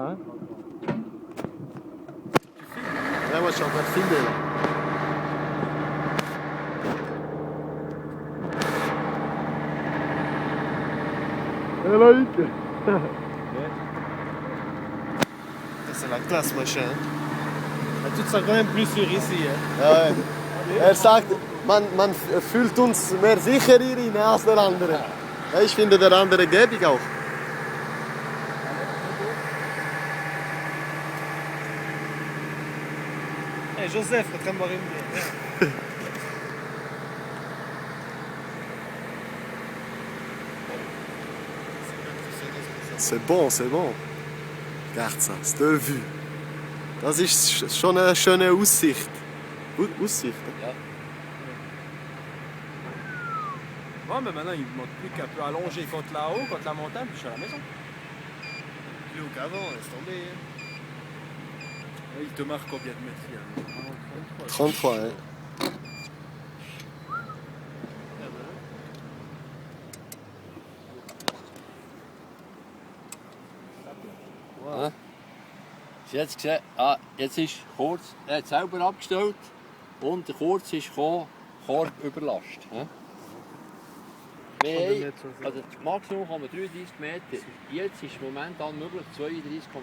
hein. Ouais, moi je suis en train de filmer là. Loïc. C'est la classe, machin. Tu te sens quand même plus sûr ici, hein. Ja, er sagt, man fühlt uns mehr sicher hier rein als der andere. Ja, ich finde der andere gäbig auch. Hey, Joseph, t'es en train de boire une bière. C'est bon, c'est bon. Regarde ça, cette vue. Das ist schon eine schöne Aussicht. Aussicht, hein? Ja. Bon, mais maintenant, il ne monte plus qu'un peu allongé contre là-haut, contre la montagne, puis je suis à la maison. Plus haut qu'avant, laisse tomber. Il te marque combien de mètres il y a? 33, hein. Ja. Hast du jetzt gesehen? Jetzt ist kurz, er hat selber abgestellt und der Kurz ist gekommen, Korbüberlast. Ja? Wir haben, also das Maximum kann man 33 Meter. Jetzt ist momentan möglich 32,5.